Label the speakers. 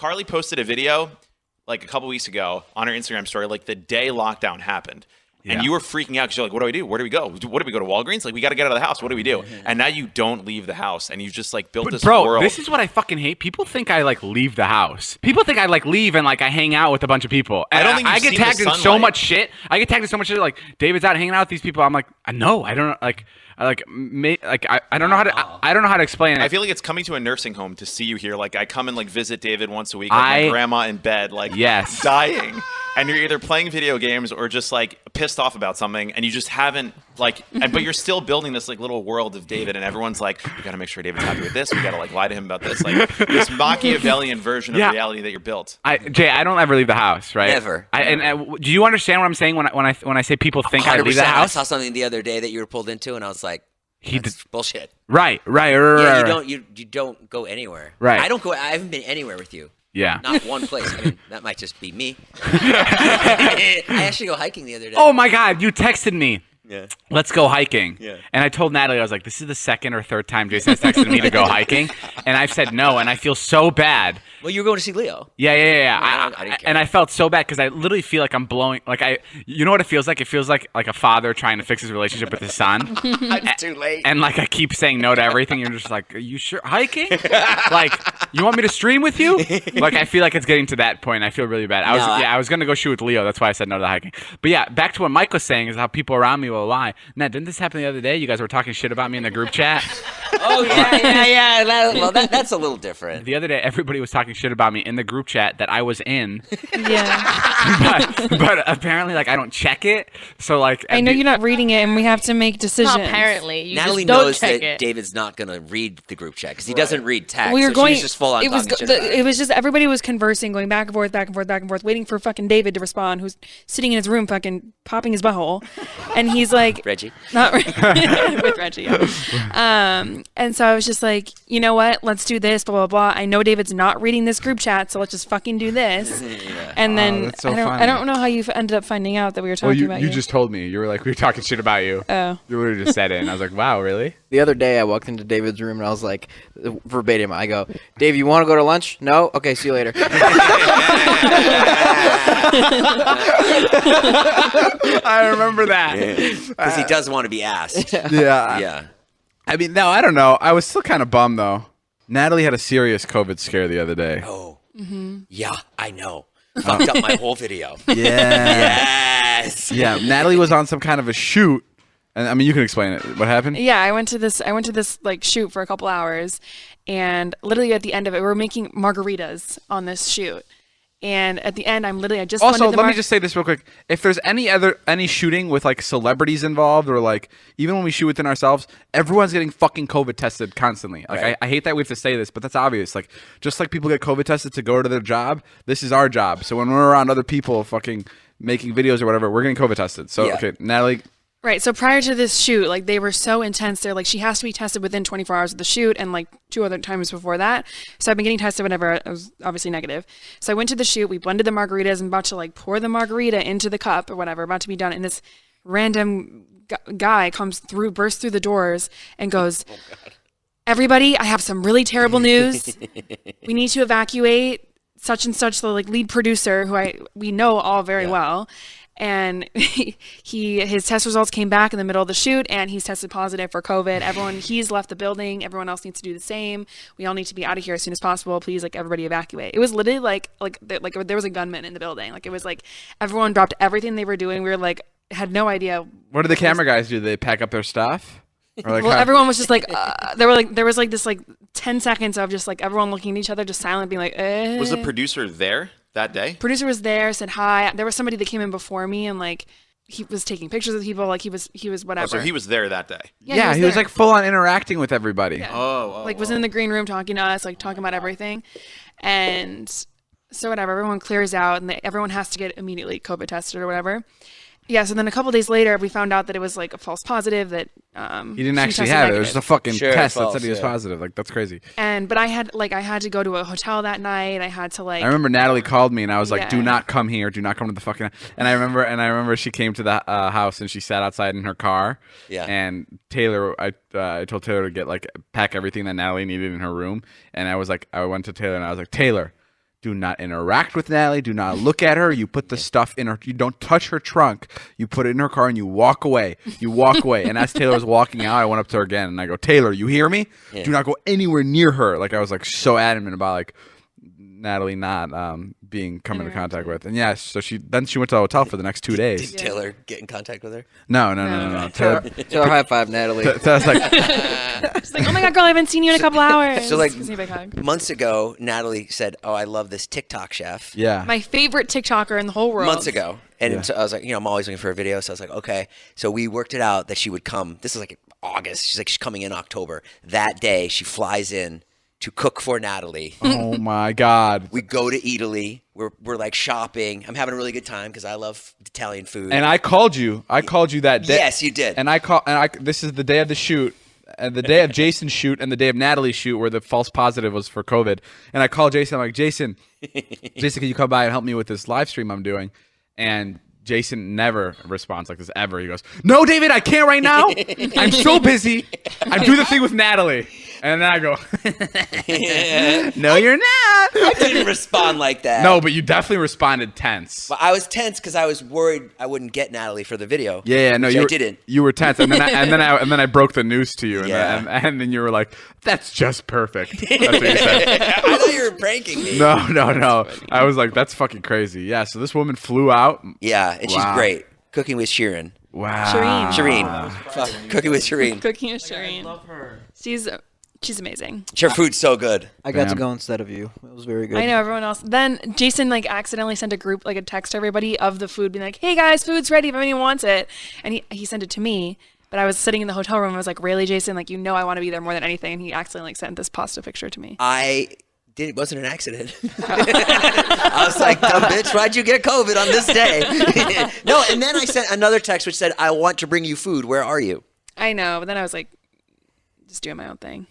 Speaker 1: Carly posted a video like a couple weeks ago on her Instagram story, like the day lockdown happened. Yeah. And you were freaking out because you're like, what do I do? Where do we go? What do we go to Walgreens? Like, we got to get out of the house. What do we do? And now you don't leave the house, and you've just like built this world.
Speaker 2: This is what I fucking hate. People think I like leave the house. People think I like leave and like I hang out with a bunch of people. And
Speaker 1: I don't think
Speaker 2: I get tagged in so much shit. Like David's out hanging out with these people. I'm like, no, I don't know. I don't know how to. I don't know how to explain it.
Speaker 1: I feel like it's coming to a nursing home to see you here. Like I come and like visit David once a week. Like my grandma in bed, like dying, and you're either playing video games or just like pissed off about something, and you just haven't like. But you're still building this like little world of David, and everyone's like, we got to make sure David's happy with this. We got to like lie to him about this. Like this Machiavellian version of reality that you're built.
Speaker 2: Jay, I don't ever leave the house, right?
Speaker 3: Never.
Speaker 2: And do you understand what I'm saying when I say people think I leave the house?
Speaker 3: I saw something the other day that you were pulled into, and I was like, that's bullshit.
Speaker 2: Right.
Speaker 3: Yeah, you don't go anywhere.
Speaker 2: Right.
Speaker 3: I haven't been anywhere with you.
Speaker 2: Yeah.
Speaker 3: Not one place. I mean, that might just be me. I actually go hiking the other day.
Speaker 2: Oh my God, you texted me.
Speaker 3: Yeah.
Speaker 2: Let's go hiking.
Speaker 3: Yeah.
Speaker 2: And I told Natalie, I was like, this is the second or third time Jason has texted me to go hiking. And I've said no, and I feel so bad.
Speaker 3: Well, you were going to see Leo.
Speaker 2: Yeah.
Speaker 3: No, I didn't care.
Speaker 2: And I felt so bad because I literally feel like I'm blowing. You know what it feels like? It feels like a father trying to fix his relationship with his son.
Speaker 3: It's too late.
Speaker 2: And like I keep saying no to everything. You're just like, are you sure hiking? Like, you want me to stream with you? Like, I feel like it's getting to that point. I feel really bad. I was gonna go shoot with Leo. That's why I said no to the hiking. But yeah, back to what Mike was saying is how people around me will lie. Now, didn't this happen the other day? You guys were talking shit about me in the group chat.
Speaker 3: Oh yeah. That's a little different.
Speaker 2: The other day, everybody was talking shit about me in the group chat that I was in.
Speaker 4: Yeah.
Speaker 2: but apparently, like, I don't check it. So like,
Speaker 4: I know you're not reading it, and we have to make decisions.
Speaker 5: Well, apparently, you
Speaker 3: Natalie
Speaker 5: just don't
Speaker 3: knows
Speaker 5: check
Speaker 3: that
Speaker 5: it.
Speaker 3: David's not gonna read the group chat because he doesn't read text.
Speaker 4: We were
Speaker 3: so
Speaker 4: going.
Speaker 3: She's just full on
Speaker 4: it was
Speaker 3: talking shit about
Speaker 4: it was just everybody was conversing, going back and forth, waiting for fucking David to respond, who's sitting in his room, fucking popping his butthole, and he's like,
Speaker 3: Reggie.
Speaker 4: not with Reggie. Yeah. And so I was just like, you know what? Let's do this. Blah blah blah. I know David's not reading this group chat, so let's just fucking do this.
Speaker 3: Yeah.
Speaker 4: And then
Speaker 2: that's so
Speaker 4: I don't know how you ended up finding out that we were talking about
Speaker 2: you
Speaker 4: you.
Speaker 2: just told me. You were like, we were talking shit about you.
Speaker 4: Oh.
Speaker 2: You literally just said it, and I was like, wow, really?
Speaker 6: The other day, I walked into David's room and I was like, verbatim, I go, Dave, you want to go to lunch? No? Okay, see you later.
Speaker 2: I remember that.
Speaker 3: Because he does want to be asked.
Speaker 2: Yeah.
Speaker 3: Yeah.
Speaker 2: I mean, no, I don't know. I was still kind of bummed, though. Natalie had a serious COVID scare the other day.
Speaker 3: Oh. Mm-hmm. Yeah, I know. Fucked up my whole video.
Speaker 2: Yeah.
Speaker 3: Yes.
Speaker 2: Yeah, Natalie was on some kind of a shoot. And I mean, you can explain it. What happened?
Speaker 4: Yeah, I went to this like shoot for a couple hours, and literally at the end of it, we were making margaritas on this shoot. And at the end, I just
Speaker 2: also
Speaker 4: wanted
Speaker 2: let me just say this real quick. If there's any shooting with like celebrities involved, or like even when we shoot within ourselves, everyone's getting fucking COVID tested constantly. Like
Speaker 3: Right.
Speaker 2: I hate that we have to say this, but that's obvious. Like just like people get COVID tested to go to their job, this is our job. So when we're around other people fucking making videos or whatever, we're getting COVID tested. So
Speaker 3: Yeah.
Speaker 2: okay, Natalie.
Speaker 4: Right. So prior to this shoot, like they were so intense. They're like, she has to be tested within 24 hours of the shoot, and like 2 other times before that. So I've been getting tested whenever I was obviously negative. So I went to the shoot. We blended the margaritas and about to like pour the margarita into the cup or whatever, about to be done. And this random guy bursts through the doors and goes, "Everybody, I have some really terrible news. We need to evacuate such and such, the like lead producer who we know all very well." And his test results came back in the middle of the shoot, and he's tested positive for COVID. He's left the building. Everyone else needs to do the same. We all need to be out of here as soon as possible. Please, like, everybody evacuate. It was literally like there was a gunman in the building. Like, it was like everyone dropped everything they were doing. We were like, had no idea.
Speaker 2: What did the camera guys do? Did they pack up their stuff? Or like,
Speaker 4: well, everyone was just like, there was like this like 10 seconds of just like everyone looking at each other, just silent, being like, eh.
Speaker 1: Was the producer there that day?
Speaker 4: Producer was there, said hi. There was somebody that came in before me, and like he was taking pictures of people, like he was whatever.
Speaker 1: Oh, so he was there that day.
Speaker 4: Yeah,
Speaker 2: he was like full on interacting with everybody.
Speaker 4: Yeah. Was in the green room talking to us, like talking about everything. And so whatever, everyone clears out, and everyone has to get immediately COVID tested or whatever. Yeah, so then a couple days later, we found out that it was like a false positive, that
Speaker 2: he didn't actually have it. It was just a fucking test that said he was positive. Like, that's crazy.
Speaker 4: But I had to go to a hotel that night. I had to like.
Speaker 2: I remember Natalie called me and I was like, "Do not come here. Do not come to the fucking." And I remember she came to the house and she sat outside in her car.
Speaker 3: Yeah.
Speaker 2: And Taylor, I told Taylor to get pack everything that Natalie needed in her room. And I went to Taylor and I was like, "Taylor, Do not interact with Natalie. Do not look at her. You put the stuff in her. You don't touch her trunk. You put it in her car and you walk away. You walk away. And as Taylor was walking out, I went up to her again and I go, Taylor, you hear me? Yeah. Do not go anywhere near her. Like I was like so adamant about like Natalie not come into contact with. And yeah, so she went to the hotel for the next 2 days.
Speaker 3: Did Taylor get in contact with her?
Speaker 2: No.
Speaker 6: Taylor high five Natalie.
Speaker 2: Taylor's like,
Speaker 4: she's like, oh my God, girl, I haven't seen you in a couple hours.
Speaker 3: So like months ago, Natalie said, oh, I love this TikTok chef.
Speaker 2: Yeah.
Speaker 4: My favorite TikToker in the whole world.
Speaker 3: Months ago. And so I was like, I'm always looking for a video. So I was like, okay. So we worked it out that she would come. This is like August. She's like, she's coming in October. That day, she flies in to cook for Natalie.
Speaker 2: Oh my God.
Speaker 3: We go to Italy. We're like shopping. I'm having a really good time because I love Italian food.
Speaker 2: And I called you. I called you that day.
Speaker 3: Yes, you did.
Speaker 2: And this is the day of the shoot. And the day of Jason's shoot and the day of Natalie's shoot where the false positive was for COVID. And I called Jason. I'm like, Jason, can you come by and help me with this live stream I'm doing? And Jason never responds like this ever. He goes, no, David, I can't right now. I'm so busy. I'm doing the thing with Natalie. And then I go, no, you're not.
Speaker 3: I didn't respond like that.
Speaker 2: No, but you definitely responded tense.
Speaker 3: But I was tense because I was worried I wouldn't get Natalie for the video.
Speaker 2: Yeah, no,
Speaker 3: I didn't.
Speaker 2: You were tense, and then I broke the news to you, and,
Speaker 3: Yeah.
Speaker 2: and then you were like, "That's just perfect." That's what you said.
Speaker 3: I thought you were pranking me.
Speaker 2: No. I was like, "That's fucking crazy." Yeah. So this woman flew out.
Speaker 3: Yeah, and she's great. Cooking with Sheeran.
Speaker 2: Wow.
Speaker 3: Shireen. Fuck, Cooking with Shireen.
Speaker 4: Cooking with Shireen.
Speaker 5: I love her.
Speaker 4: She's amazing.
Speaker 3: Her food's so good.
Speaker 6: I got to go instead of you. It was very good.
Speaker 4: I know everyone else. Then Jason like accidentally sent a text to everybody of the food being like, hey guys, food's ready if anyone wants it. And he sent it to me, but I was sitting in the hotel room. I was like, really, Jason? Like, I want to be there more than anything. And he accidentally sent this pasta picture to me.
Speaker 3: It wasn't an accident. I was like, dumb bitch, why'd you get COVID on this day? No, and then I sent another text which said, I want to bring you food. Where are you?
Speaker 4: I know, but then I was like, just doing my own thing.